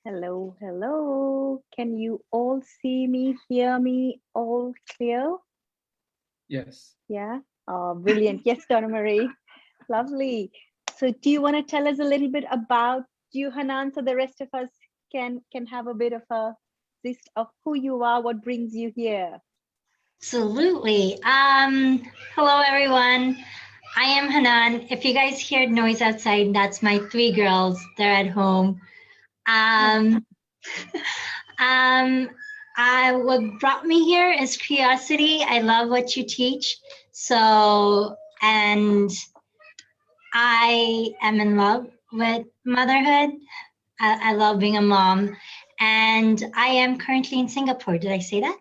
Hello, hello. Can you all see me, hear me all clear? Yes. Yeah. Oh, brilliant. Yes, Donna Marie. Lovely. So do you want to tell us a little bit about you, Hanan, so the rest of us can have a bit of a gist of who you are, what brings you here? Absolutely. Hello everyone. I am Hanan. If you guys hear noise outside, that's my three girls. They're at home. Um, what brought me here is curiosity. I love what you teach. So, and I am in love with motherhood. I love being a mom. And I am currently in Singapore. Did I say that?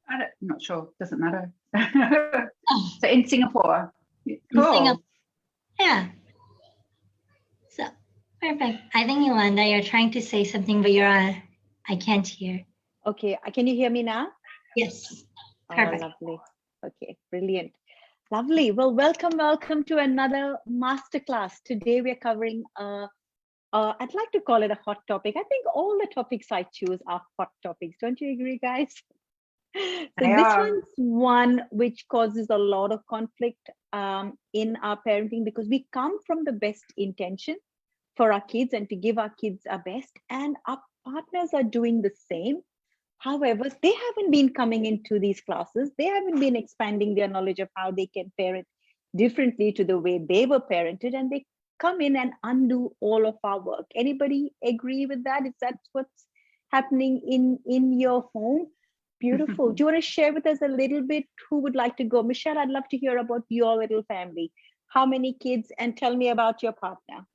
I'm not sure. Doesn't matter. Oh, So in Singapore. in Cool. Singapore. Yeah. So perfect. I think Yolanda, you're trying to say something, but I can't hear. Okay, can you hear me now? Yes. Oh, Perfect. lovely. Okay, brilliant. Lovely. Well, welcome to another masterclass. Today we're covering I'd like to call it a hot topic. I think all the topics I choose are hot topics. Don't you agree, guys? So They this are. one's one which causes a lot of conflict in our parenting because we come from the best intention for our kids and to give our kids our best, and our partners are doing the same. However, they haven't been coming into these classes. They haven't been expanding their knowledge of how they can parent differently to the way they were parented, and they come in and undo all of our work. Anybody agree with that? Is that what's happening in your home? Beautiful. Do you want to share with us a little bit? Who would like to go? Michelle, I'd love to hear about your little family. How many kids? And tell me about your partner.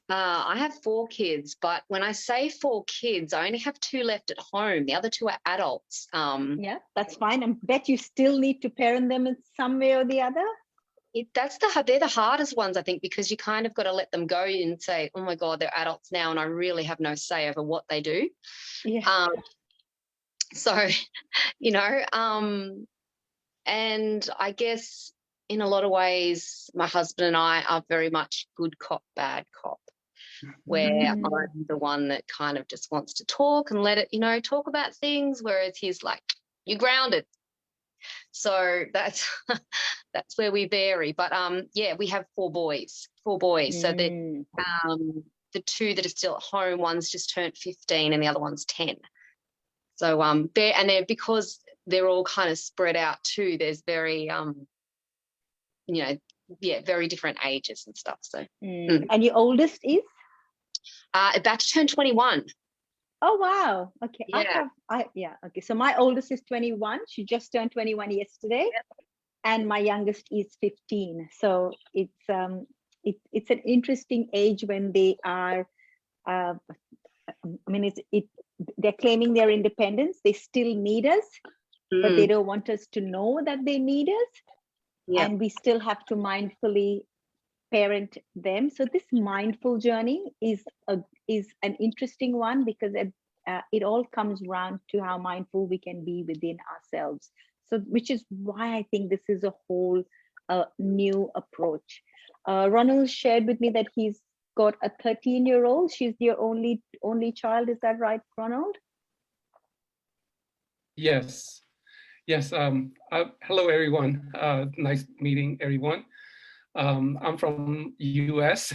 I have four kids, but when I say four kids, I only have two left at home. The other two are adults. Yeah, that's fine. I bet you still need to parent them in some way or the other. They're the hardest ones, I think, because you kind of got to let them go and say, oh my God, they're adults now, and I really have no say over what they do. Yeah. So, you know, and I guess in a lot of ways, my husband and I are very much good cop, bad cop, where I'm the one that kind of just wants to talk and let it, talk about things, whereas he's like, you're grounded. So that's that's where we vary. But yeah, we have four boys. So the two that are still at home, one's just turned 15 and the other one's 10. So they're because they're all kind of spread out too. There's very very different ages and stuff. So And your oldest is? About to turn 21. Oh wow. Okay. Yeah. Okay. So my oldest is 21. She just turned 21 yesterday. And my youngest is 15. So it's an interesting age when they are they're claiming their independence. They still need us, but they don't want us to know that they need us. Yeah. And we still have to mindfully parent them. So this mindful journey is an interesting one because it all comes around to how mindful we can be within ourselves. So which is why I think this is a whole new approach. Ronald shared with me that he's got a 13-year-old. She's your only child. Is that right, Ronald? Yes. Hello, everyone. Nice meeting everyone. I'm from US.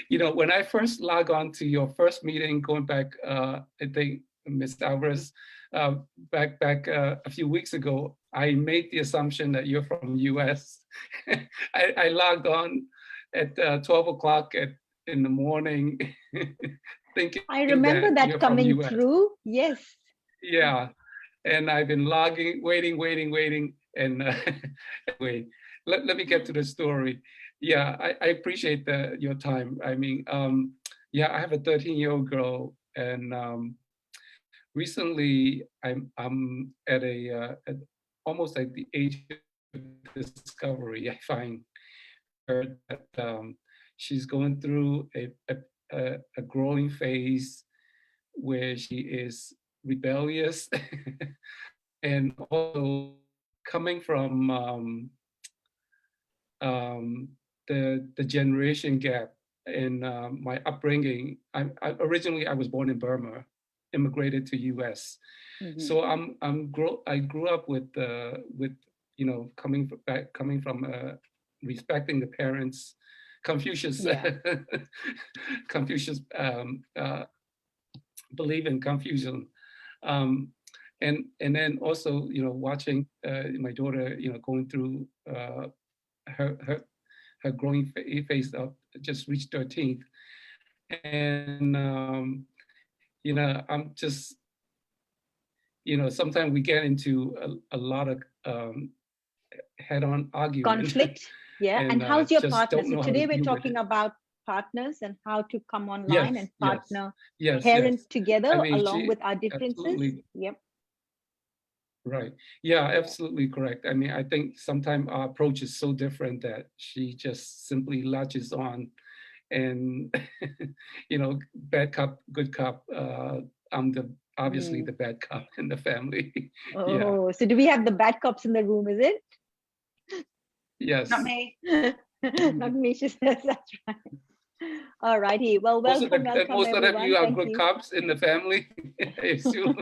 When I first log on to your first meeting, going back, I think Ms. Alvarez, back a few weeks ago, I made the assumption that you're from US. I logged on at 12 o'clock in the morning, thinking I remember that coming through. Yes. Yeah. And I've been logging, waiting, and wait. Let me get to the story. Yeah, I appreciate your time. I mean, I have a 13-year-old girl, and recently I'm at almost at the age of discovery. I find her that she's going through a growing phase where she is rebellious and also coming from the generation gap. my upbringing, originally I was born in Burma, immigrated to U.S. So I grew up with coming from respecting the parents, Confucius, Confucius believe in Confucian, and then also watching my daughter going through her growing phase of just reached 13th, and I'm just sometimes we get into a lot of head-on argument. Conflict. Yeah. And how's your partner? So today we're talking it. about partners and how to come online and partner, yes, parent together along she, with our differences. Absolutely. Yep. Right. Yeah, absolutely correct. I mean, I think sometimes our approach is so different that she just simply latches on and, bad cop, good cop. I'm obviously the bad cop in the family. Oh, so do we have the bad cops in the room, is it? Yes. Not me. Not me, she says, that's right. All righty. Well, welcome, most everyone. of you are Thank good you. cops in the family, I assume.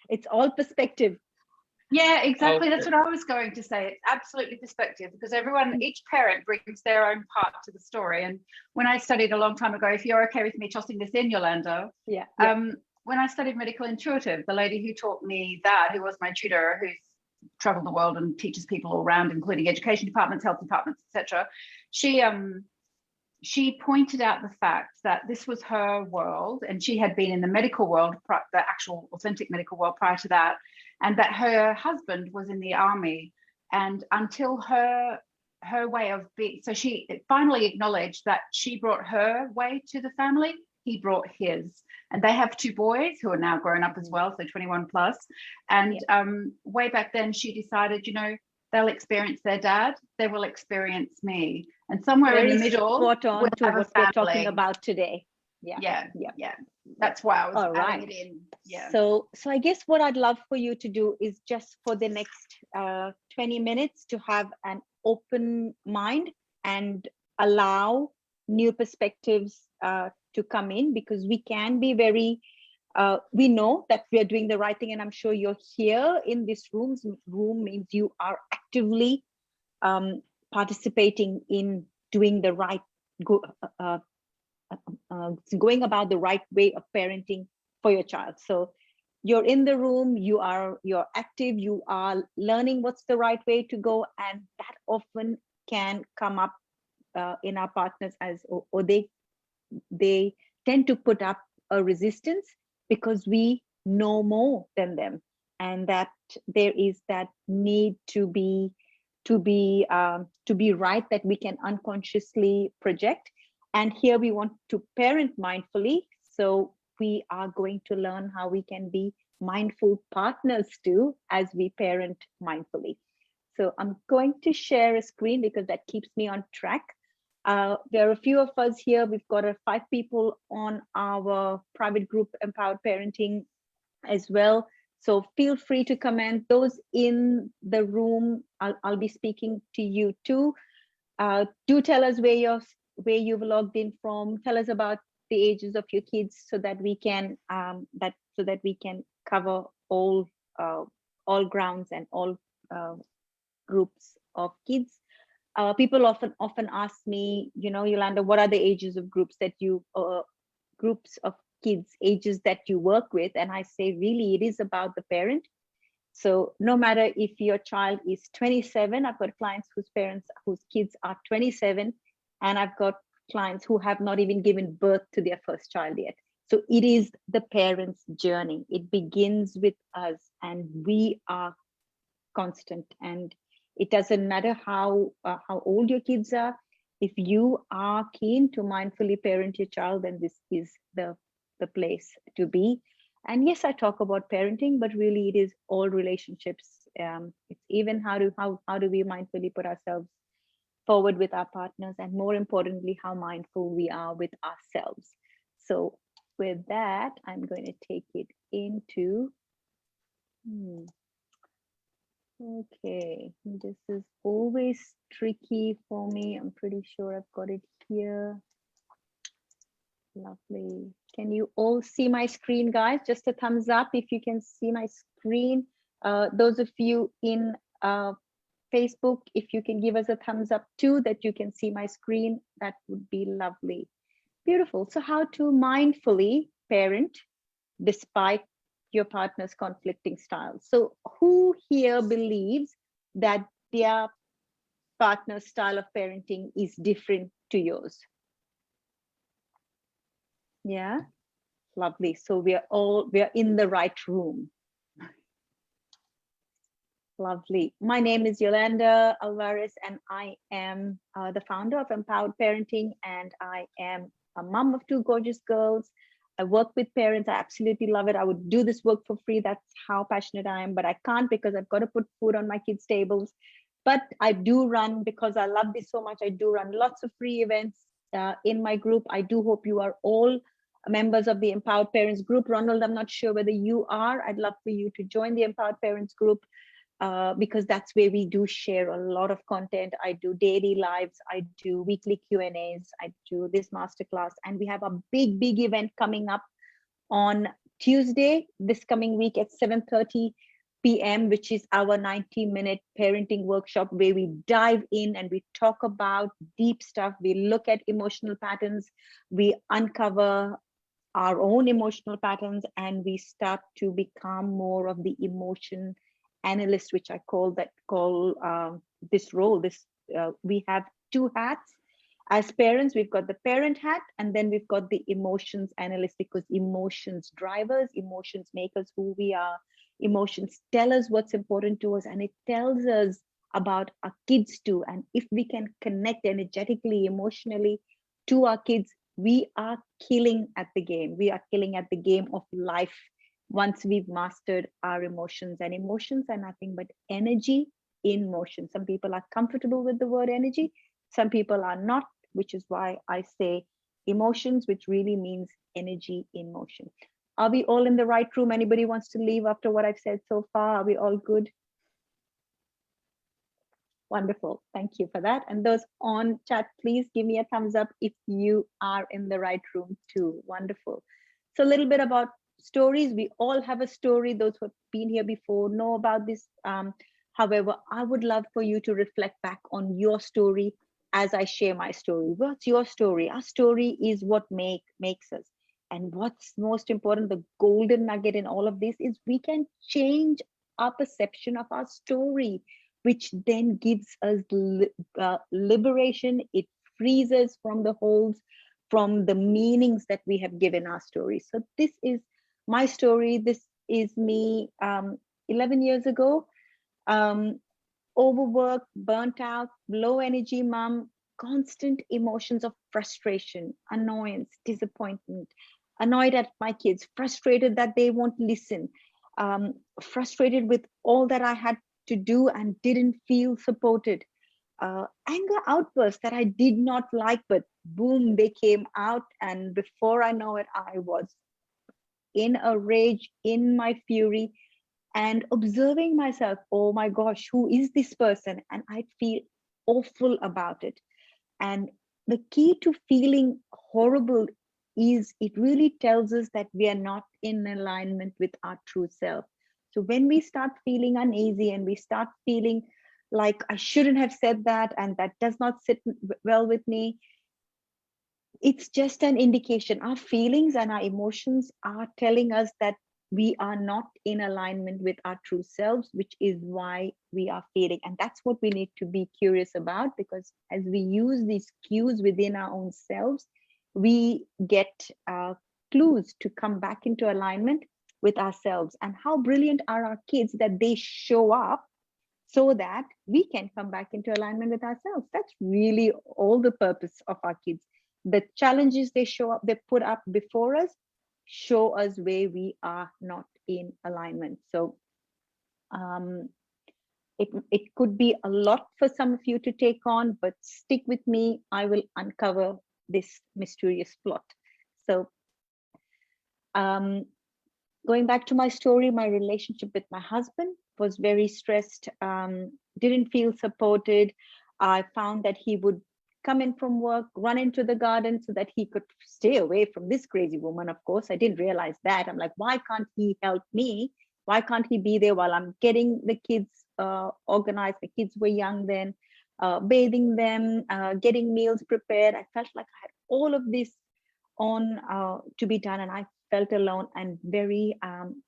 It's all perspective. Yeah, exactly. Okay. That's what I was going to say. It's absolutely perspective, because each parent brings their own part to the story. And when I studied a long time ago, if you're okay with me tossing this in, Yolanda, when I studied medical intuitive, the lady who taught me that, who was my tutor, who's traveled the world and teaches people all around, including education departments, health departments, etc., she pointed out the fact that this was her world, and she had been in the medical world, the actual authentic medical world prior to that, and that her husband was in the army. And until her way of being, so she finally acknowledged that she brought her way to the family, he brought his. And they have 2 boys who are now grown up as well, so 21 plus. And way back then she decided, they'll experience their dad, they will experience me. And somewhere in the middle, spot on to what we're talking about today. Yeah. That's why I was adding it in. Yeah. So I guess what I'd love for you to do is just for the next 20 minutes to have an open mind and allow new perspectives to come in, because we can be very, we know that we are doing the right thing, and I'm sure you're here in this room means you are actively participating in doing the right, going about the right way of parenting for your child. So you're in the room, you're active, you are learning what's the right way to go, and that often can come up in our partners as, or they tend to put up a resistance because we know more than them, and that there is that need to be right that we can unconsciously project. And here we want to parent mindfully, so we are going to learn how we can be mindful partners too as we parent mindfully. So I'm going to share a screen because that keeps me on track. There are a few of us here. We've got 5 people on our private group, Empowered Parenting, as well. So feel free to comment. Those in the room, I'll be speaking to you too. Do tell us where you've logged in from. Tell us about the ages of your kids, so that we can cover all grounds and all groups of kids. People often ask me, Yolanda, what are the ages of groups that you groups of kids ages that you work with? And I say, really, it is about the parent. So no matter if your child is 27, I've got clients whose kids are 27, and I've got clients who have not even given birth to their first child yet. So it is the parent's journey. It begins with us, and we are constant. And it doesn't matter how old your kids are. If you are keen to mindfully parent your child, then this is the place to be. And yes, I talk about parenting, but really it is all relationships. It's even how do we mindfully put ourselves forward with our partners, and more importantly, how mindful we are with ourselves. So with that, I'm going to take it into okay, this is always tricky for me. I'm pretty sure I've got it here. Lovely. Can you all see my screen, guys? Just a thumbs up if you can see my screen. Those of you in Facebook, if you can give us a thumbs up too, that you can see my screen, that would be lovely. Beautiful. So how to mindfully parent despite your partner's conflicting styles. So who here believes that their partner's style of parenting is different to yours? Yeah, lovely. So we are in the right room. Lovely. My name is Yolanda Alvarez, and I am the founder of Empowered Parenting, and I am a mom of 2 gorgeous girls. I work with parents. I absolutely love it. I would do this work for free. That's how passionate I am, but I can't because I've got to put food on my kids' tables. But I do run, because I love this so much, I do run lots of free events in my group. I do hope you are all members of the Empowered Parents group. Ronald, I'm not sure whether you are. I'd love for you to join the Empowered Parents group. Because that's where we do share a lot of content. I do daily lives, I do weekly Q&As, I do this masterclass, and we have a big event coming up on Tuesday, this coming week at 7:30 p.m., which is our 90-minute parenting workshop, where we dive in and we talk about deep stuff. We look at emotional patterns, we uncover our own emotional patterns, and we start to become more of the emotion analyst, which I call this role. We have 2 hats as parents. We've got the parent hat, and then we've got the emotions analyst, because emotions drive us, emotions make us who we are, emotions tell us what's important to us, and it tells us about our kids too. And if we can connect energetically, emotionally to our kids, we are killing at the game. We are killing at the game of life once we've mastered our emotions. And emotions are nothing but energy in motion. Some people are comfortable with the word energy, some people are not, which is why I say emotions, which really means energy in motion. Are we all in the right room? Anybody wants to leave after what I've said so far? Are we all good? Wonderful. Thank you for that. And those on chat, please give me a thumbs up if you are in the right room too. Wonderful. So a little bit about stories. We all have a story. Those who have been here before know about this. However, I would love for you to reflect back on your story as I share my story. What's your story? Our story is what makes us. And what's most important, the golden nugget in all of this, is we can change our perception of our story, which then gives us liberation. It frees us from the holes, from the meanings that we have given our story. So this is my story. This is me 11 years ago. Overworked, burnt out, low energy mom, constant emotions of frustration, annoyance, disappointment, annoyed at my kids, frustrated that they won't listen, frustrated with all that I had to do and didn't feel supported, anger outbursts that I did not like, but boom, they came out. And before I know it, I was in a rage, in my fury, and observing myself. Oh my gosh, who is this person? And I feel awful about it. And the key to feeling horrible is it really tells us that we are not in alignment with our true self. So when we start feeling uneasy and we start feeling like I shouldn't have said that, and that does not sit well with me, it's just an indication. Our feelings and our emotions are telling us that we are not in alignment with our true selves, which is why we are feeling. And that's what we need to be curious about, because as we use these cues within our own selves, we get clues to come back into alignment with ourselves. And how brilliant are our kids that they show up so that we can come back into alignment with ourselves. That's really all the purpose of our kids. The challenges they put up before us, show us where we are not in alignment. So it could be a lot for some of you to take on, but stick with me. I will uncover this mysterious plot. So going back to my story, my relationship with my husband was very stressed, didn't feel supported. I found that he would come in from work, run into the garden so that he could stay away from this crazy woman. Of course, I didn't realize that. I'm like, why can't he help me? Why can't he be there while I'm getting the kids organized? The kids were young then, bathing them, getting meals prepared. I felt like I had all of this on to be done, and I felt alone and very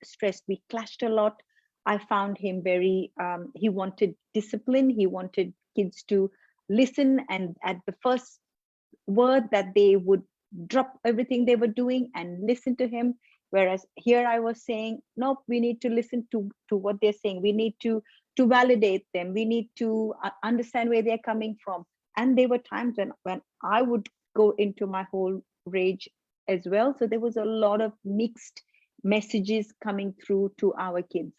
stressed. We clashed a lot. I found him very, he wanted discipline. He wanted kids to listen, and at the first word that they would drop everything they were doing and listen to him. Whereas here I was saying, nope, we need to listen to what they're saying. We need to validate them. We need to understand where they're coming from. And there were times when I would go into my whole rage as well. So there was a lot of mixed messages coming through to our kids.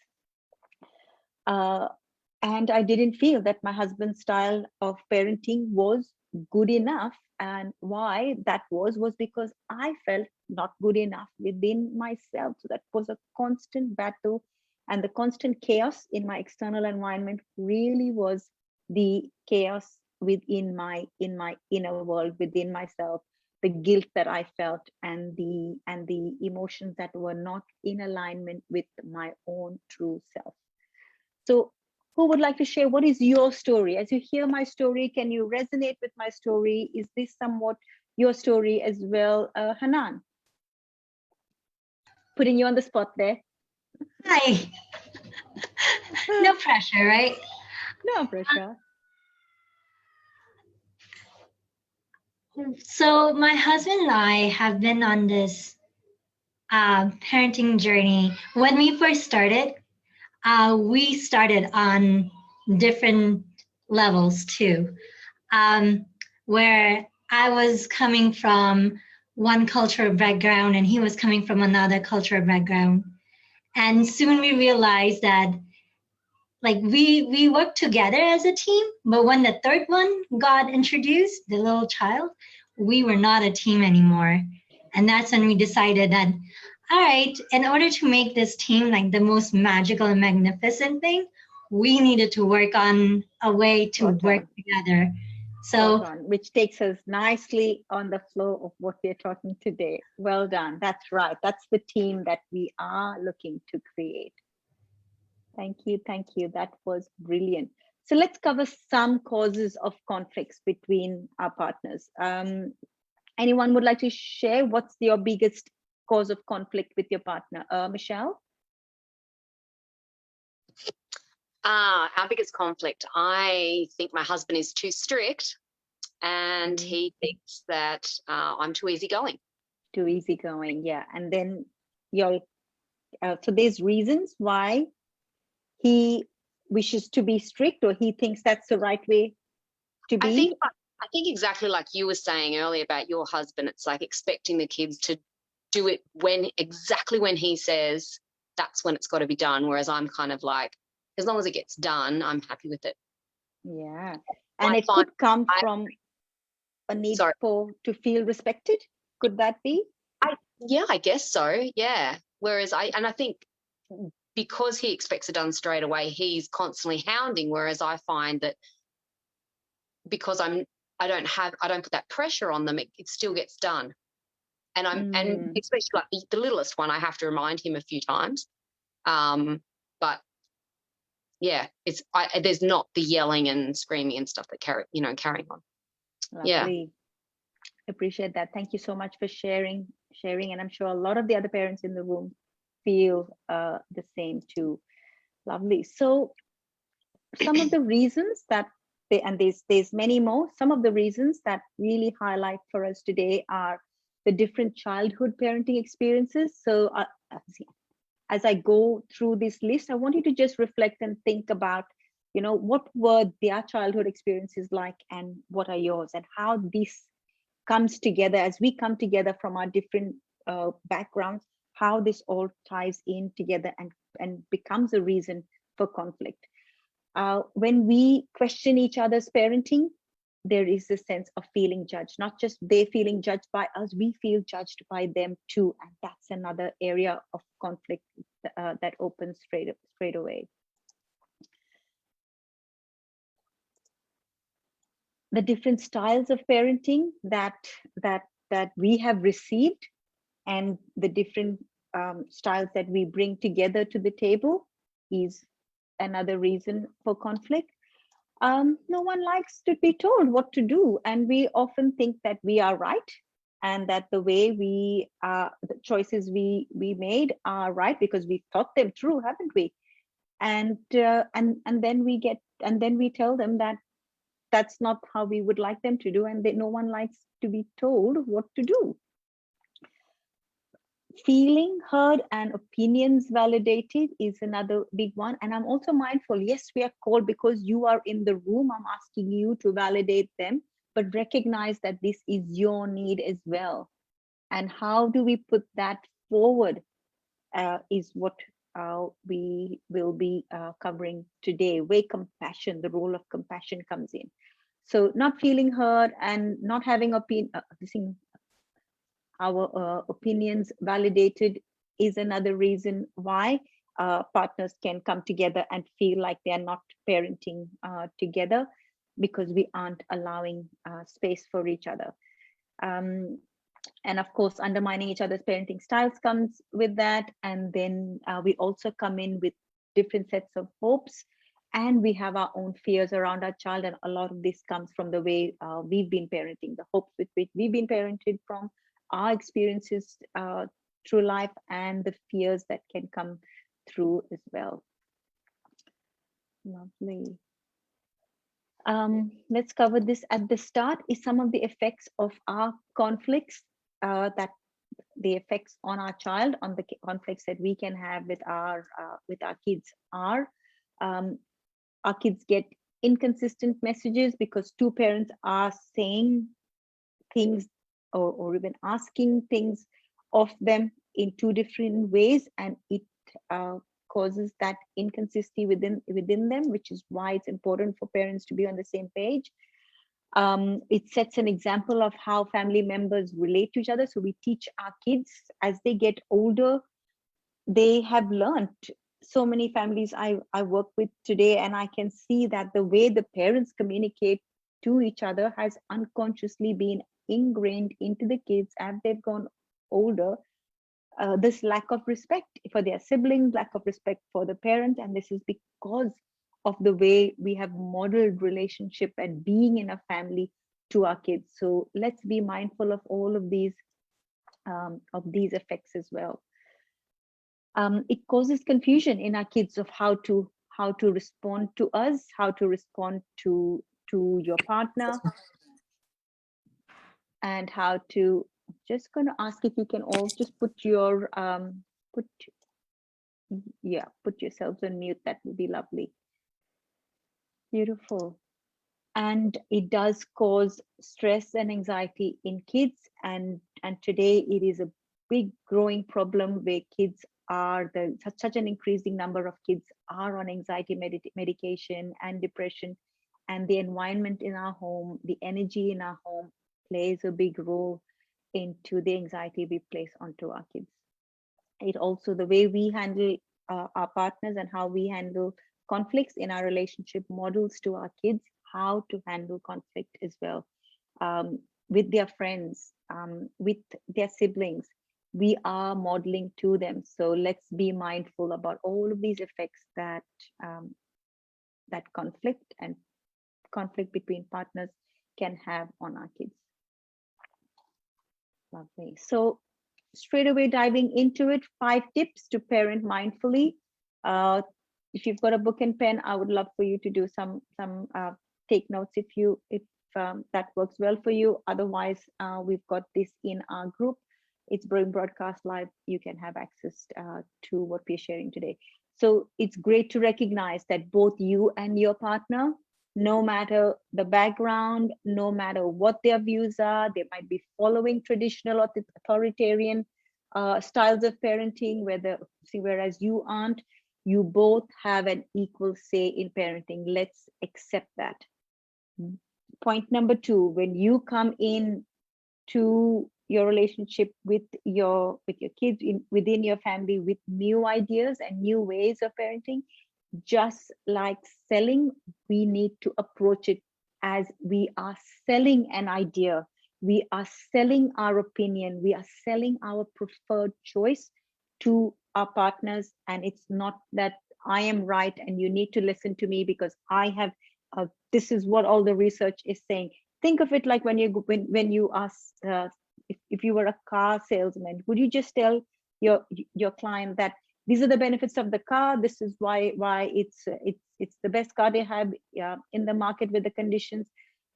And I didn't feel that my husband's style of parenting was good enough. And why that was because I felt not good enough within myself. So that was a constant battle, and the constant chaos in my external environment really was the chaos within my inner world, within myself, the guilt that I felt, and the emotions that were not in alignment with my own true self. So who would like to share, what is your story? As you hear my story, can you resonate with my story? Is this somewhat your story as well? Hanan, putting you on the spot there. Hi. No pressure, right? No pressure. So my husband and I have been on this parenting journey. When we first started, we started on different levels too, where I was coming from one cultural background and he was coming from another cultural background. And soon we realized that like we worked together as a team, but when the third one got introduced, the little child, we were not a team anymore. And that's when we decided that, all right, in order to make this team like the most magical and magnificent thing, we needed to work on a way to work together. So, which takes us nicely on the flow of what we're talking today. Well done. That's right. That's the team that we are looking to create. Thank you. Thank you. That was brilliant. So let's cover some causes of conflicts between our partners. Anyone would like to share what's your biggest cause of conflict with your partner? Michelle? Our biggest conflict, I think my husband is too strict, and he thinks that I'm too easygoing. Too easygoing, yeah. And then so there's reasons why he wishes to be strict, or he thinks that's the right way to be. I think exactly like you were saying earlier about your husband. It's like expecting the kids to do it exactly when he says that's when it's got to be done. Whereas I'm kind of like, as long as it gets done, I'm happy with it. Yeah. And it could come from a need to feel respected. Could that be? I guess so. Yeah. Whereas I think because he expects it done straight away, he's constantly hounding. Whereas I find that because I don't put that pressure on them, it still gets done. And and especially like the littlest one, I have to remind him a few times. But yeah, there's not the yelling and screaming and stuff that carrying on. Lovely. Yeah. Appreciate that. Thank you so much for sharing. And I'm sure a lot of the other parents in the room feel the same too. Lovely. So some of the reasons that there's many more, some of the reasons that really highlight for us today are the different childhood parenting experiences. So as I go through this list, I want you to just reflect and think about, what were their childhood experiences like and what are yours, and how this comes together as we come together from our different backgrounds, how this all ties in together and becomes a reason for conflict. When we question each other's parenting, there is a sense of feeling judged, not just they feeling judged by us, we feel judged by them too. And that's another area of conflict that opens straight away. the different styles of parenting that we have received, and the different styles that we bring together to the table is another reason for conflict. No one likes to be told what to do, and we often think that we are right, and that the way the choices we made are right because we thought them through, haven't we? And then we tell them that that's not how we would like them to do, and that no one likes to be told what to do. Feeling heard and opinions validated is another big one. And I'm also mindful, yes, we are called because you are in the room, I'm asking you to validate them, but recognize that this is your need as well. And how do we put that forward is what we will be covering today, where compassion, the role of compassion comes in. So not feeling heard and not having our opinions validated is another reason why partners can come together and feel like they are not parenting together, because we aren't allowing space for each other. And of course, undermining each other's parenting styles comes with that. And then we also come in with different sets of hopes, and we have our own fears around our child. And a lot of this comes from the way we've been parenting, the hopes with which we've been parented from, our experiences through life, and the fears that can come through as well. Lovely. Let's cover this at the start. Is some of the effects of our conflicts, that the effects on our child, on the conflicts that we can have with our kids are, our kids get inconsistent messages because two parents are saying things or even asking things of them in two different ways, and it causes that inconsistency within them, which is why it's important for parents to be on the same page. It sets an example of how family members relate to each other. So we teach our kids as they get older. They have learned. So many families I work with today, and I can see that the way the parents communicate to each other has unconsciously been ingrained into the kids as they've gone older. This lack of respect for their siblings, lack of respect for the parent, and this is because of the way we have modeled relationship and being in a family to our kids. So let's be mindful of all of these effects as well. It causes confusion in our kids of how to respond to us, how to respond to your partner, and how to. Just going to ask if you can all just put your put yourselves on mute. That would be lovely. Beautiful. And it does cause stress and anxiety in kids, and today it is a big growing problem where kids are such an increasing number of kids are on anxiety medication and depression, and the environment in our home, the energy in our home plays a big role into the anxiety we place onto our kids. It also, the way we handle our partners and how we handle conflicts in our relationship models to our kids how to handle conflict as well, with their friends, with their siblings. We are modeling to them. So let's be mindful about all of these effects that conflict between partners can have on our kids. Lovely. So straight away diving into it, 5 tips to parent mindfully. If you've got a book and pen, I would love for you to do some take notes if that works well for you. Otherwise, we've got this in our group. It's being broadcast live. You can have access to what we're sharing today. So it's great to recognize that both you and your partner, no matter the background, no matter what their views are, they might be following traditional or authoritarian styles of parenting, whereas you aren't. You both have an equal say in parenting. Let's accept that. Point number 2, when you come in to your relationship with your kids within your family with new ideas and new ways of parenting, just like selling, we need to approach it as we are selling an idea, we are selling our opinion, we are selling our preferred choice to our partners. And it's not that I am right and you need to listen to me because I have, this is what all the research is saying. Think of it like when you ask, if you were a car salesman, would you just tell your client that these are the benefits of the car, this is why it's the best car they have in the market with the conditions,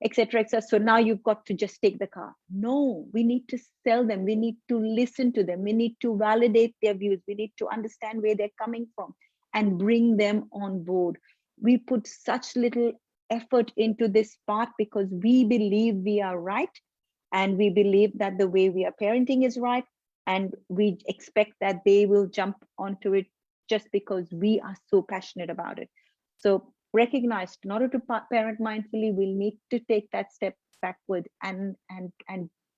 etc., etc. So now you've got to just take the car. No, we need to sell them. We need to listen to them. We need to validate their views. We need to understand where they're coming from and bring them on board. We put such little effort into this part because we believe we are right, and we believe that the way we are parenting is right, and we expect that they will jump onto it just because we are so passionate about it. So recognize, in order to parent mindfully, we'll need to take that step backward and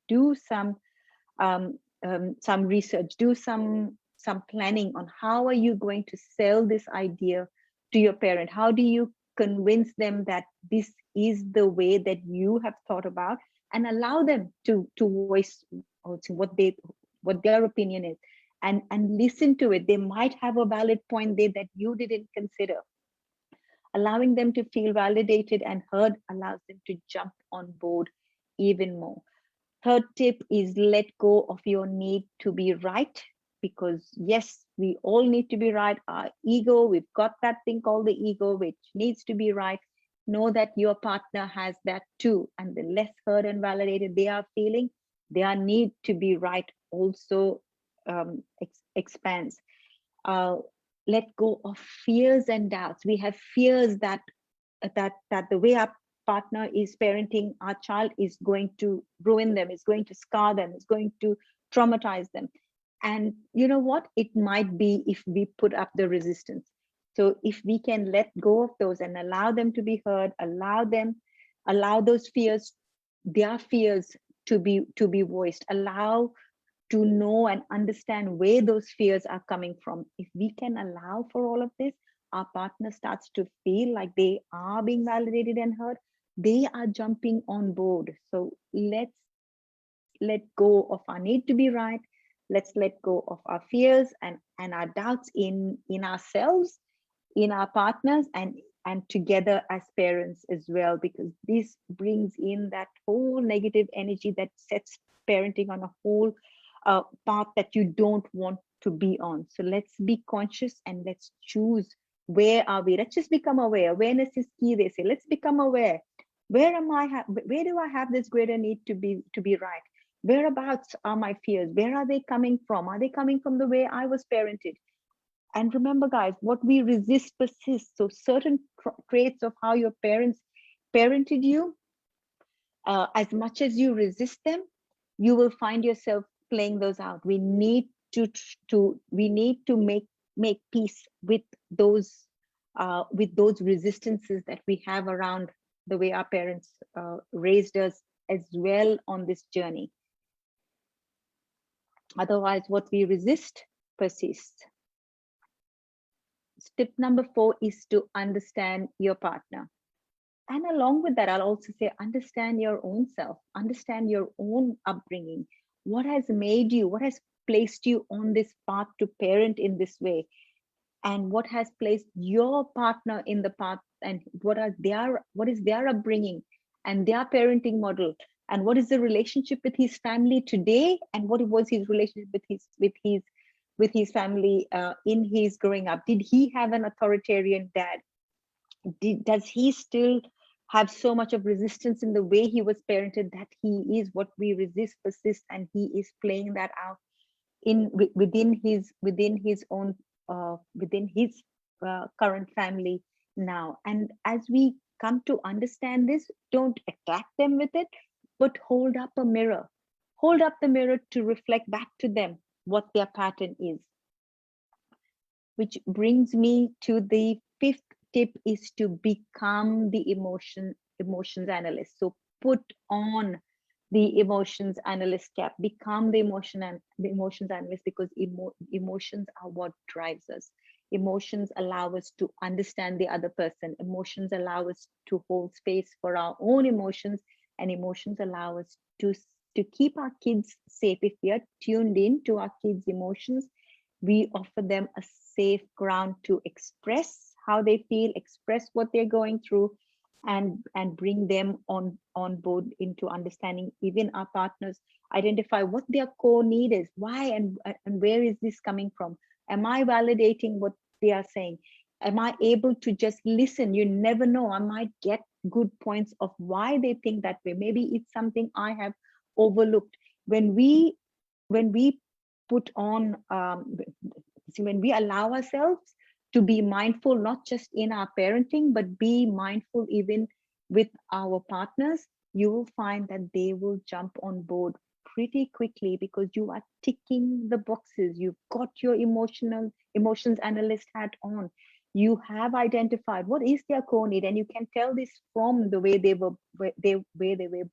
do some research, do some planning on how are you going to sell this idea to your parent. How do you convince them that this is the way that you have thought about, and allow them to voice also what their opinion is, and listen to it. They might have a valid point there that you didn't consider. Allowing them to feel validated and heard allows them to jump on board even more. Third tip is let go of your need to be right, because yes, we all need to be right. Our ego, we've got that thing called the ego, which needs to be right. Know that your partner has that too, and the less heard and validated they are feeling, their need to be right also expands. Let go of fears and doubts. We have fears that the way our partner is parenting our child is going to ruin them, is going to scar them, is going to traumatize them. And you know what? It might be if we put up the resistance. So if we can let go of those and allow them to be heard, allow those fears, their fears to be voiced, allow to know and understand where those fears are coming from. If we can allow for all of this, our partner starts to feel like they are being validated and heard. They are jumping on board. So let's let go of our need to be right. Let's let go of our fears and our doubts in ourselves, in our partners, and together as parents as well, because this brings in that whole negative energy that sets parenting on a whole path that you don't want to be on. So let's be conscious and let's choose, where are we? Let's just become aware. Awareness is key, they say. Let's become aware. Where do I have this greater need to be right? Whereabouts are my fears? Where are they coming from? Are they coming from the way I was parented? And remember, guys, what we resist persists. So certain traits of how your parents parented you, as much as you resist them, you will find yourself playing those out. We need to make peace with those resistances that we have around the way our parents raised us as well on this journey. Otherwise, what we resist persists. Tip number 4 is to understand your partner. And along with that, I'll also say, understand your own self, understand your own upbringing. What has made you, what has placed you on this path to parent in this way? And what has placed your partner in the path, and what is their upbringing and their parenting model? And what is the relationship with his family today? And what was his relationship with his family in his growing up? Did he have an authoritarian dad? Does he still have so much of resistance in the way he was parented that he is what we resist persists, and he is playing that out within his current family now? And as we come to understand this, don't attack them with it, but hold up the mirror to reflect back to them what their pattern is. Which brings me to the 5th tip, is to become the emotions analyst. So put on the emotions analyst cap, become the emotions analyst, because emotions are what drives us. Emotions allow us to understand the other person. Emotions allow us to hold space for our own emotions, and emotions allow us to keep our kids safe. If we are tuned in to our kids' emotions, we offer them a safe ground to express how they feel, express what they're going through, and bring them on board into understanding. Even our partners identify what their core need is, why and where is this coming from. Am I validating what they are saying? Am I able to just listen? You never know, I might get good points of why they think that way. Maybe it's something I have overlooked. When we put on when we allow ourselves to be mindful, not just in our parenting, but be mindful even with our partners, you will find that they will jump on board pretty quickly, because you are ticking the boxes. You've got your emotions analyst hat on. You have identified what is their core need, and you can tell this from the way they were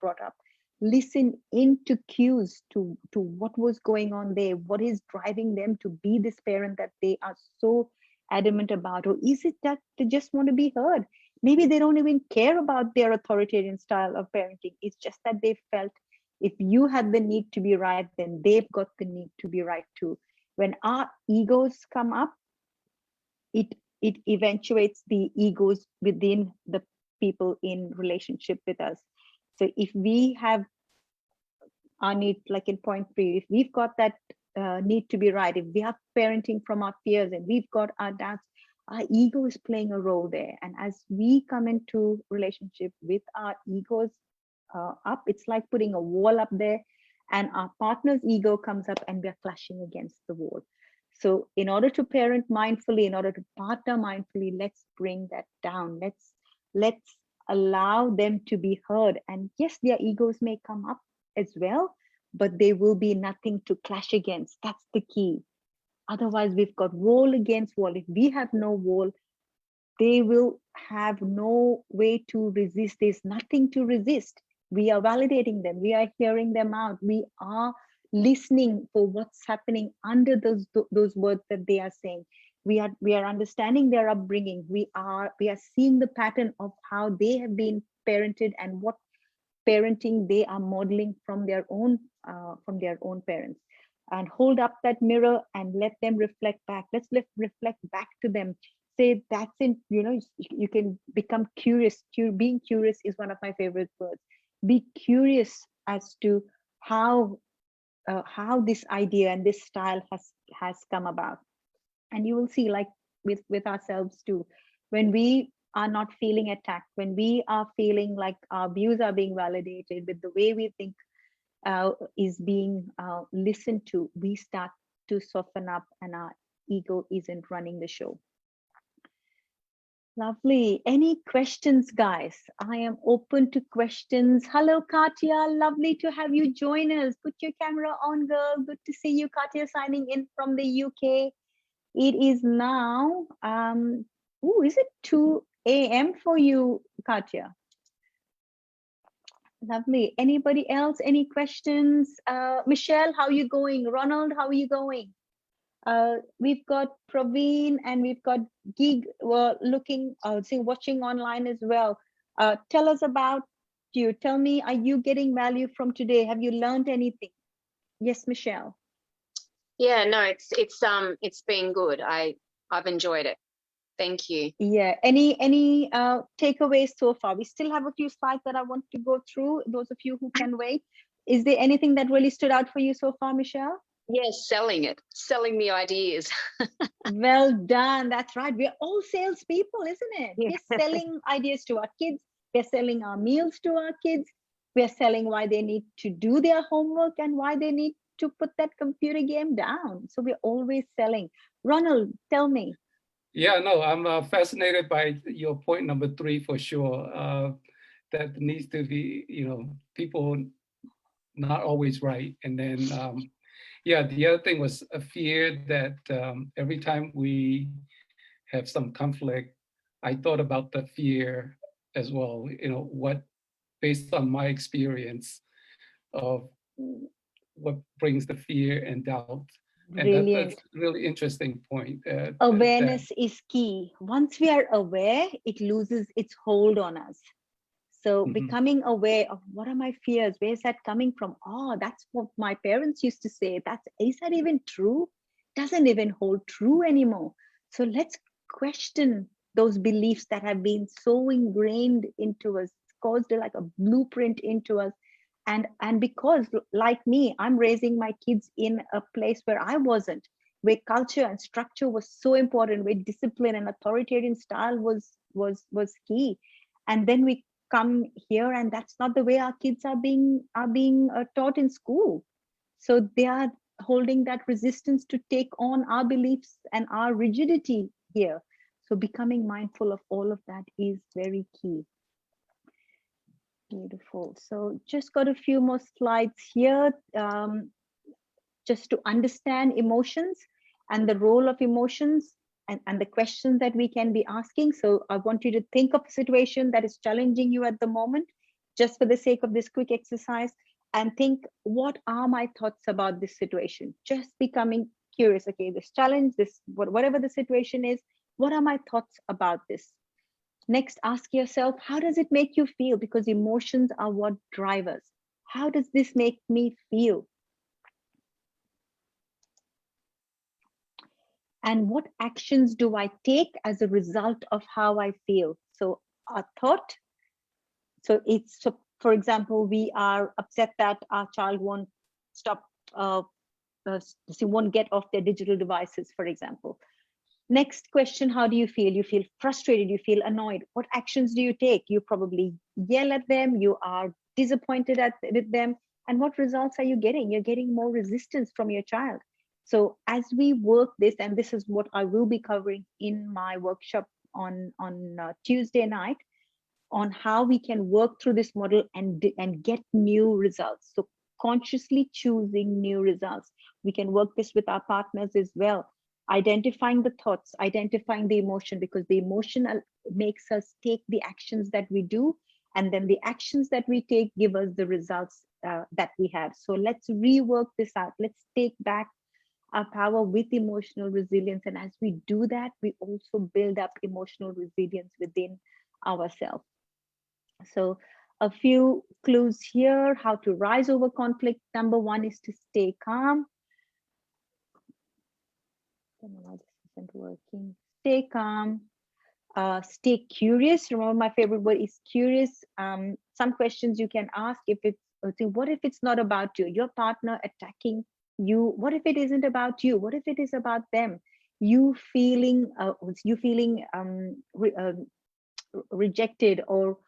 brought up. Listen into cues to what was going on there, what is driving them to be this parent that they are so adamant about. Or is it that they just want to be heard? Maybe they don't even care about their authoritarian style of parenting. It's just that they felt if you had the need to be right, then they've got the need to be right too. When our egos come up, it eventuates the egos within the people in relationship with us. So if we have our need, like in point 3, if we've got that need to be right, if we are parenting from our fears and we've got our doubts, our ego is playing a role there. And as we come into relationship with our egos up, it's like putting a wall up there, and our partner's ego comes up and we're clashing against the wall. So in order to parent mindfully, in order to partner mindfully, let's bring that down. Let's allow them to be heard. And yes, their egos may come up as well, but there will be nothing to clash against. That's the key. Otherwise, we've got wall against wall. If we have no wall, they will have no way to resist. There's nothing to resist. We are validating them. We are hearing them out. We are listening for what's happening under those words that they are saying. We are understanding their upbringing. We are seeing the pattern of how they have been parented and what parenting they are modeling from their own parents. And hold up that mirror and let them reflect back. Let's reflect back to them. Say that's in, you can become curious. Being curious is one of my favorite words. Be curious as to how this idea and this style has come about. And you will see, like with ourselves too, when we are not feeling attacked, when we are feeling like our views are being validated, with the way we think is being listened to, we start to soften up and our ego isn't running the show. Lovely. Any questions, guys? I am open to questions. Hello, Katya. Lovely to have you join us. Put your camera on, girl. Good to see you, Katya, signing in from the UK. It is now, is it 2 a.m. for you, Katya? Lovely. Anybody else? Any questions? Michelle, how are you going? Ronald, how are you going? We've got Praveen and we've got Gig watching online as well. Tell us about you. Tell me, are you getting value from today? Have you learned anything? Yes, Michelle. Yeah, no, it's been good. I've enjoyed it. Thank you. Yeah. Any takeaways so far? We still have a few slides that I want to go through. Those of you who can wait. Is there anything that really stood out for you so far, Michelle? Yes, selling the ideas. Well done. That's right. We're all salespeople, isn't it? Yeah. We're selling ideas to our kids. We're selling our meals to our kids. We're selling why they need to do their homework and why they need to put that computer game down. So we're always selling. Ronald, tell me. Yeah, no, I'm fascinated by your point number 3 for sure. That needs to be, people not always right. And then, the other thing was a fear that every time we have some conflict, I thought about the fear as well, what, based on my experience of what brings the fear and doubt. And Brilliant. that's really interesting point. Awareness is key. Once we are aware, it loses its hold on us. So becoming aware of what are my fears? Where's that coming from? Oh, that's what my parents used to say. Is that even true? Doesn't even hold true anymore. So let's question those beliefs that have been so ingrained into us, caused like a blueprint into us. And because, like me, I'm raising my kids in a place where I wasn't, where culture and structure was so important, where discipline and authoritarian style was key. And then we come here, and that's not the way our kids are being taught in school. So they are holding that resistance to take on our beliefs and our rigidity here. So becoming mindful of all of that is very key. Beautiful. So just got a few more slides here, just to understand emotions and the role of emotions, and the questions that we can be asking. So I want you to think of a situation that is challenging you at the moment, just for the sake of this quick exercise, and think, what are my thoughts about this situation? Just becoming curious. Okay, this challenge, whatever the situation is, what are my thoughts about this? Next, ask yourself, how does it make you feel? Because emotions are what drive us. How does this make me feel? And what actions do I take as a result of how I feel? So a thought. So for example, we are upset that our child won't stop, won't get off their digital devices, for example. Next question, how do you feel? You feel frustrated, you feel annoyed. What actions do you take? You probably yell at them, you are disappointed with them. And what results are you getting? You're getting more resistance from your child. So as we work this, and this is what I will be covering in my workshop on Tuesday night, on how we can work through this model and get new results. So consciously choosing new results. We can work this with our partners as well. Identifying the thoughts, identifying the emotion, because the emotion makes us take the actions that we do, and then the actions that we take give us the results that we have. So let's rework this out. Let's take back our power with emotional resilience. And as we do that, we also build up emotional resilience within ourselves. So a few clues here, how to rise over conflict. Number one is to stay calm. I don't know why this isn't working. Stay calm, stay curious. Remember, my favorite word is curious. Some questions you can ask, what if it's not about you, your partner attacking you? What if it isn't about you? What if it is about them? You feeling rejected, or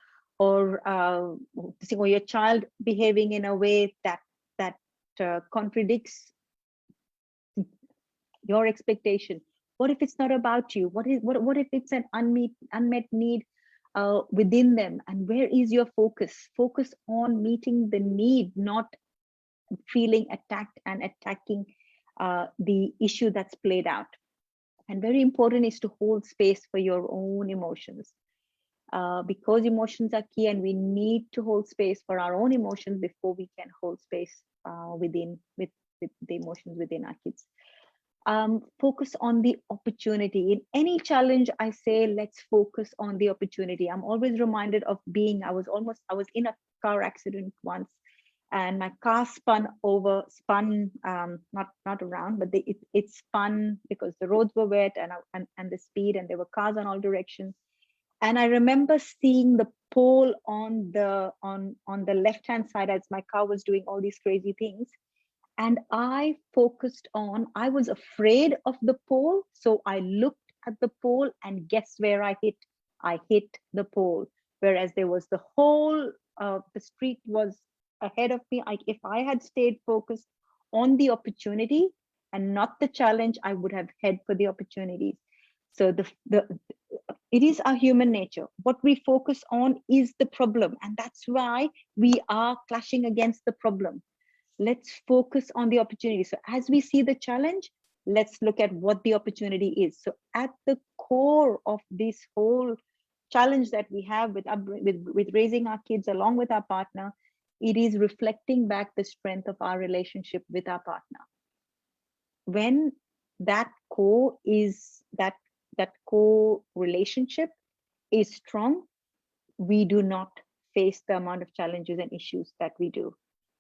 your child behaving in a way that contradicts your expectation. What if it's not about you? What if it's an unmet need within them? And where is your focus? Focus on meeting the need, not feeling attacked and attacking the issue that's played out. And very important is to hold space for your own emotions, because emotions are key, and we need to hold space for our own emotions before we can hold space with the emotions within our kids. Focus on the opportunity. In any challenge, I say, let's focus on the opportunity. I'm always reminded of I was in a car accident once, and my car spun, not around, but it spun because the roads were wet and the speed, and there were cars on all directions. And I remember seeing the pole on the left-hand side as my car was doing all these crazy things. And I was afraid of the pole. So I looked at the pole, and guess where I hit? I hit the pole. Whereas there was the whole, the street was ahead of me. If I had stayed focused on the opportunity and not the challenge, I would have head for the opportunities. So it is our human nature. What we focus on is the problem. And that's why we are clashing against the problem. Let's focus on the opportunity. So as we see the challenge, let's look at what the opportunity is. So at the core of this whole challenge that we have with raising our kids along with our partner, it is reflecting back the strength of our relationship with our partner. when that core is that core relationship is strong, we do not face the amount of challenges and issues that we do.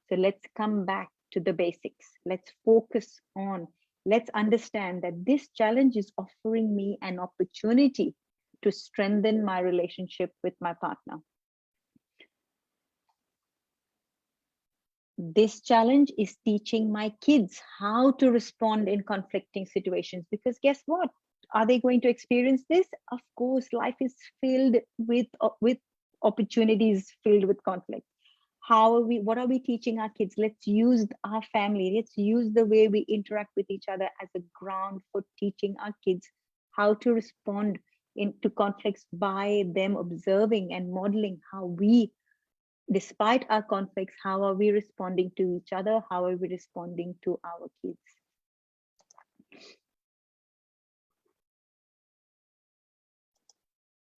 So let's come back to the basics. Let's focus on, let's understand that this challenge is offering me an opportunity to strengthen my relationship with my partner. This challenge is teaching my kids how to respond in conflicting situations, because guess what? Are they going to experience this? Of course, life is filled with opportunities, filled with conflict. What are we teaching our kids? Let's use our family, let's use the way we interact with each other as a ground for teaching our kids how to respond into conflicts, by them observing and modeling how we, despite our conflicts, how are we responding to each other? How are we responding to our kids?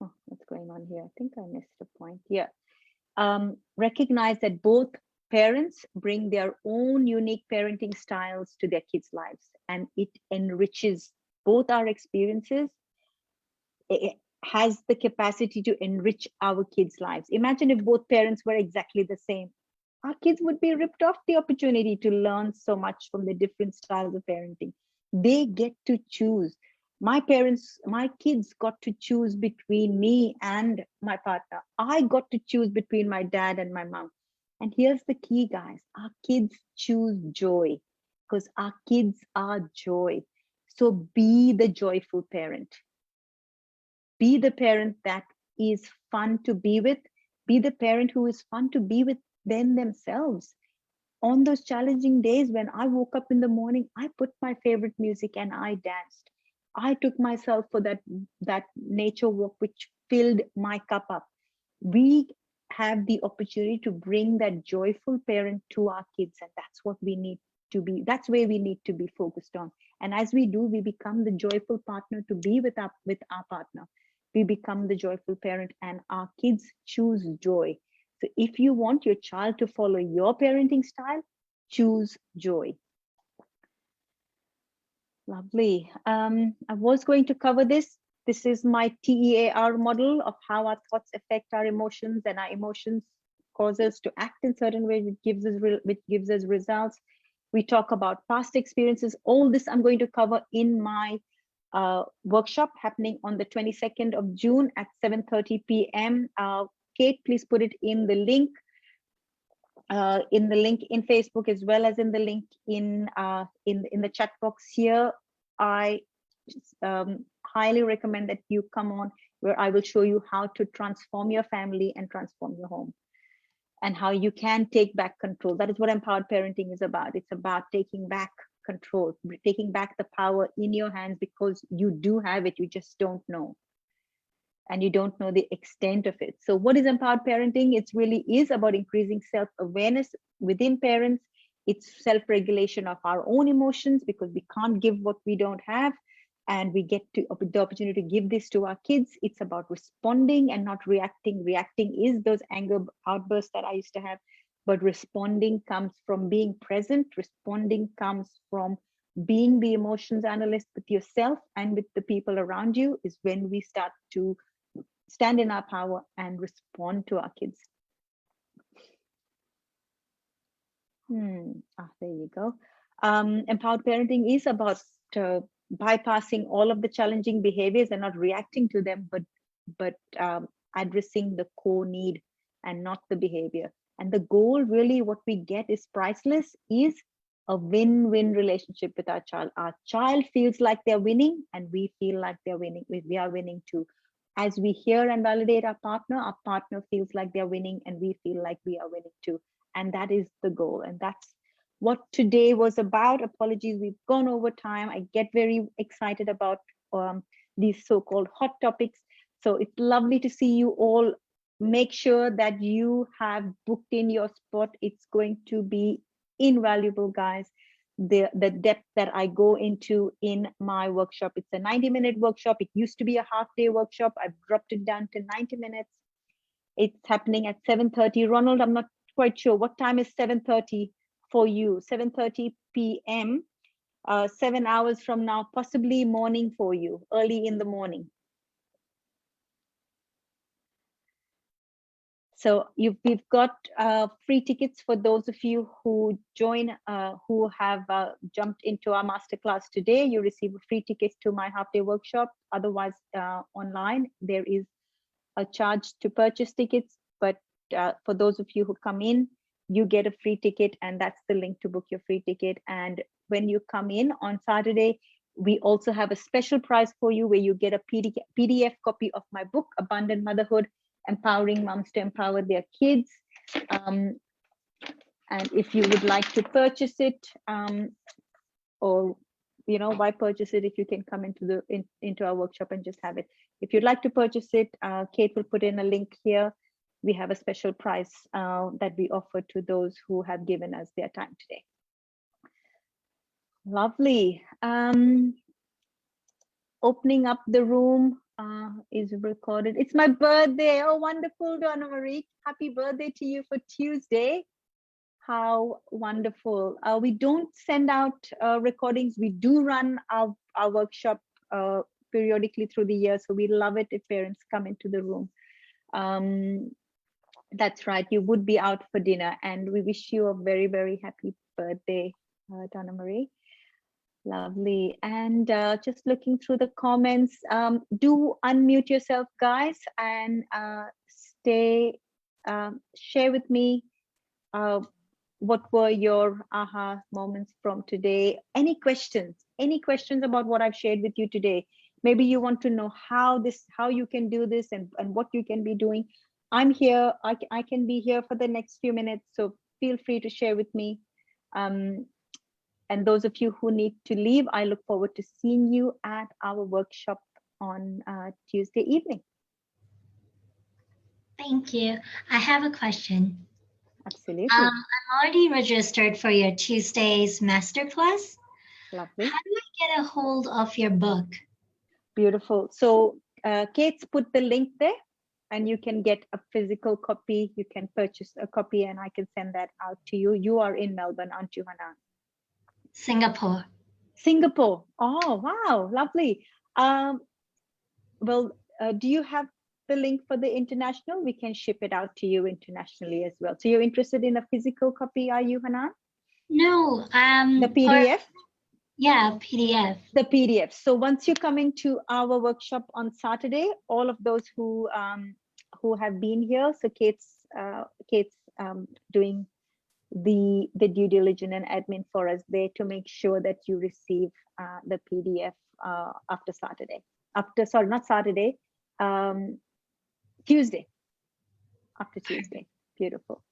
Oh, what's going on here? I think I missed a point. Yeah. Recognize that both parents bring their own unique parenting styles to their kids' lives, and it enriches both our experiences. It has the capacity to enrich our kids' lives. Imagine if both parents were exactly the same. Our kids would be ripped off the opportunity to learn so much from the different styles of parenting. They get to choose. My kids got to choose between me and my partner. I got to choose between my dad and my mom. And here's the key, guys. Our kids choose joy, because our kids are joy. So be the joyful parent. Be the parent that is fun to be with. Be the parent who is fun to be with them themselves. On those challenging days when I woke up in the morning, I put my favorite music and I danced. I took myself for that nature walk, which filled my cup up. We have the opportunity to bring that joyful parent to our kids, and that's what we need to be. That's where we need to be focused on. And as we do, we become the joyful partner to be with our partner. We become the joyful parent, and our kids choose joy. So if you want your child to follow your parenting style, choose joy. Lovely. I was going to cover this. This is my TEAR model of how our thoughts affect our emotions, and our emotions cause us to act in certain ways, which gives us results. We talk about past experiences. All this I'm going to cover in my workshop happening on the 22nd of June at 7:30 p.m. Kate, please put it in the link in Facebook, as well as in the link in the chat box here. I highly recommend that you come on, where I will show you how to transform your family and transform your home, and how you can take back control. That is what empowered parenting is about. It's about taking back control, taking back the power in your hands, because you do have it, you just don't know. And you don't know the extent of it. So what is empowered parenting? It really is about increasing self-awareness within parents. It's self-regulation of our own emotions, because we can't give what we don't have. And we get to the opportunity to give this to our kids. It's about responding and not reacting. Reacting is those anger outbursts that I used to have. But responding comes from being present. Responding comes from being the emotions analyst with yourself and with the people around you, is when we start to stand in our power and respond to our kids. There you go. Empowered parenting is about bypassing all of the challenging behaviors and not reacting to them, but addressing the core need and not the behavior. And the goal, really, what we get is priceless, is a win-win relationship with our child. Our child feels like they're winning, and we feel like they're winning. We are winning too. As we hear and validate our partner feels like they're winning, and we feel like we are winning too. And that is the goal. And that's what today was about. Apologies, we've gone over time. I get very excited about these so-called hot topics. So it's lovely to see you all. Make sure that you have booked in your spot. It's going to be invaluable, guys. The depth that I go into in my workshop. It's a 90-minute workshop. It used to be a half-day workshop. I've dropped it down to 90 minutes. It's happening at 7:30. Ronald, I'm not quite sure. What time is 7:30 for you? 7:30 p.m. 7 hours from now, possibly morning for you, early in the morning. So we've got free tickets for those of you who join, who have jumped into our masterclass today. You receive a free ticket to my half-day workshop. Otherwise, online, there is a charge to purchase tickets. But for those of you who come in, you get a free ticket, and that's the link to book your free ticket. And when you come in on Saturday, we also have a special prize for you where you get a PDF copy of my book, Abundant Motherhood, Empowering Moms to Empower Their Kids. And if you would like to purchase it, or why purchase it if you can come into our workshop and just have it. If you'd like to purchase it, Kate will put in a link here. We have a special price that we offer to those who have given us their time today. Lovely. Opening up the room is recorded. It's my birthday. Oh, wonderful, Donna Marie. Happy birthday to you for Tuesday. How wonderful. We don't send out recordings. We do run our workshop periodically through the year. So we love it if parents come into the room. That's right. You would be out for dinner, and we wish you a very, very happy birthday, Donna Marie. Lovely. And just looking through the comments, do unmute yourself, guys, and share with me what were your aha moments from today. Any questions about what I've shared with you today? Maybe you want to know how you can do this and what you can be doing. I'm here. I can be here for the next few minutes, so feel free to share with me. And those of you who need to leave, I look forward to seeing you at our workshop on Tuesday evening. Thank you. I have a question. Absolutely. I'm already registered for your Tuesday's masterclass. Lovely. How do I get a hold of your book? Beautiful. So Kate's put the link there, and you can get a physical copy. You can purchase a copy, and I can send that out to you. You are in Melbourne, aren't you, Hannah? Singapore. Singapore. Oh, wow. Lovely. Well, do you have the link for the international? We can ship it out to you internationally as well. So you're interested in a physical copy, are you, Hannah? No. The PDF? Yeah, PDF. The PDF. So once you come into our workshop on Saturday, all of those who have been here, so Kate's doing the due diligence and admin for us there to make sure that you receive the PDF after Saturday. Tuesday. After Tuesday. Beautiful.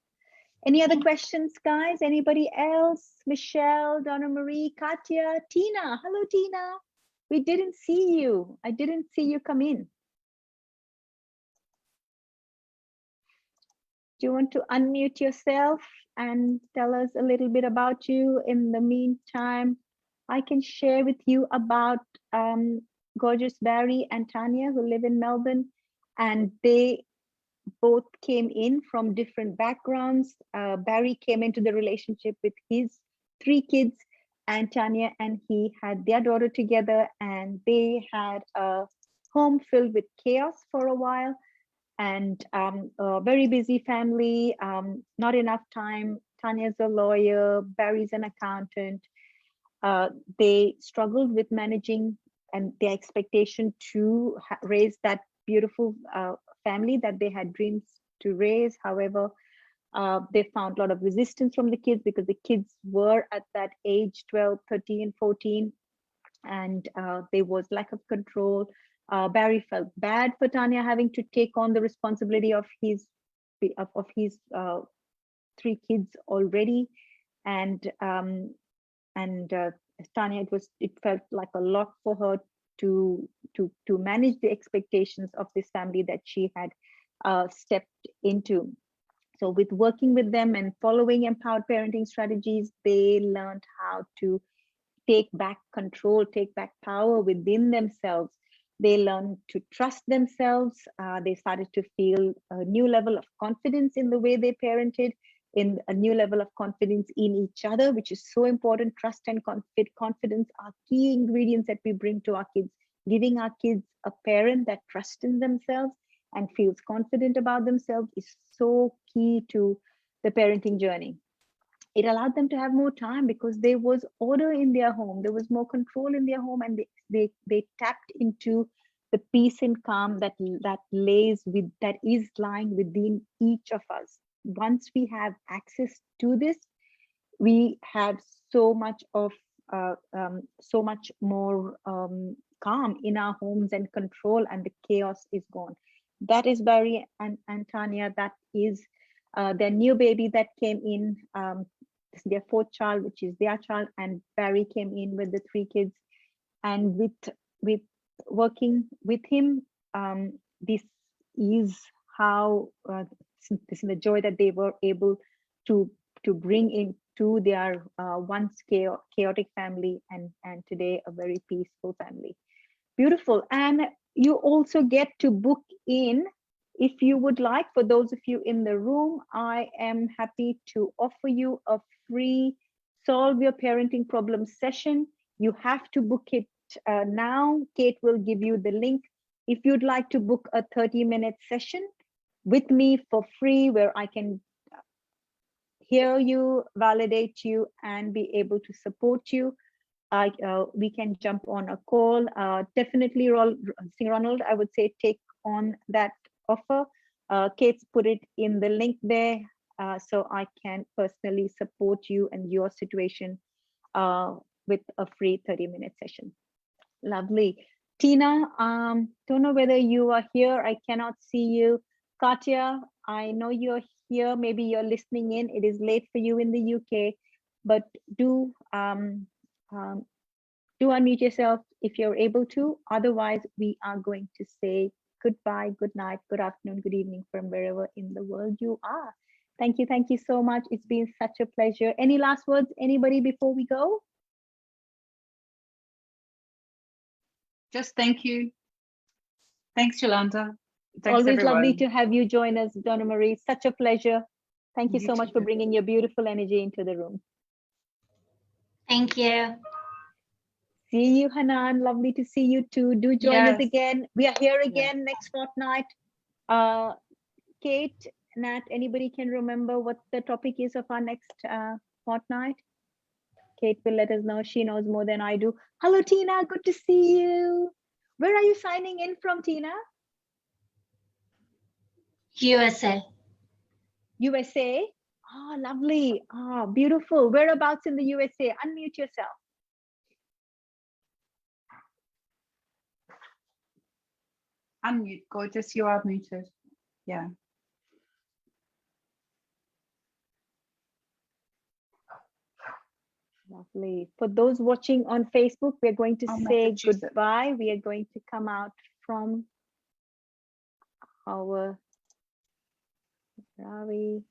Any other questions, guys? Anybody else? Michelle, Donna Marie, Katya, Tina. Hello, Tina. We didn't see you. I didn't see you come in. Do you want to unmute yourself and tell us a little bit about you? In the meantime, I can share with you about gorgeous Barry and Tanya, who live in Melbourne, and they both came in from different backgrounds. Barry came into the relationship with his 3 kids, and Tanya and he had their daughter together, and they had a home filled with chaos for a while, and a very busy family, not enough time. Tanya's a lawyer, Barry's an accountant. They struggled with managing and their expectation to raise that beautiful family that they had dreams to raise. However, they found a lot of resistance from the kids because the kids were at that age, 12, 13, 14, and there was lack of control. Barry felt bad for Tanya having to take on the responsibility of his 3 kids already, and Tanya, it felt like a lot for her to manage the expectations of this family that she had stepped into. So with working with them and following empowered parenting strategies, they learned how to take back control, take back power within themselves. They learned to trust themselves. They started to feel a new level of confidence in the way they parented. in a new level of confidence in each other, which is so important. Trust and confidence are key ingredients that we bring to our kids. Giving our kids a parent that trusts in themselves and feels confident about themselves is so key to the parenting journey. It allowed them to have more time because there was order in their home, there was more control in their home, and they tapped into the peace and calm that is lying within each of us. Once we have access to this, we have so much more calm in our homes and control, and the chaos is gone. That is Barry and Tanya. That is their new baby that came in. This is their fourth child, which is their child, and Barry came in with the 3 kids. And with working with him, this is how this is the joy that they were able to bring into their once chaotic family, and today a very peaceful family. Beautiful. And you also get to book in if you would like. For those of you in the room, I am happy to offer you a free Solve Your Parenting Problems session. You have to book it now. Kate will give you the link. If you'd like to book a 30-minute session with me for free, where I can hear you, validate you, and be able to support you, we can jump on a call. Definitely, Ronald, I would say take on that offer. Kate's put it in the link there, so I can personally support you and your situation with a free 30-minute session. Lovely. Tina, don't know whether you are here. I cannot see you. Katya, I know you're here. Maybe you're listening in. It is late for you in the UK, but do unmute yourself if you're able to. Otherwise, we are going to say goodbye, good night, good afternoon, good evening from wherever in the world you are. Thank you so much. It's been such a pleasure. Any last words, anybody, before we go? Just thank you. Thanks, Yolanda. It's Thanks, always everyone. lovely to have you join us, Donna Marie. Such a pleasure. Thank you so much for too. bringing your beautiful energy into the room. Thank you. See you, Hanan. Lovely to see you too. Do join us Yes. again. We are here again next fortnight. Kate, Nat, anybody can remember what the topic is of our next fortnight? Kate will let us know. She knows more than I do. Hello, Tina. Good to see you. Where are you signing in from, Tina? USA. USA. Oh, lovely. Oh, beautiful. Whereabouts in the USA? Unmute yourself. Unmute, gorgeous. You are muted. Yeah. Lovely. For those watching on Facebook, we're going to say Massachusetts. goodbye. We are going to come out from our, where are we?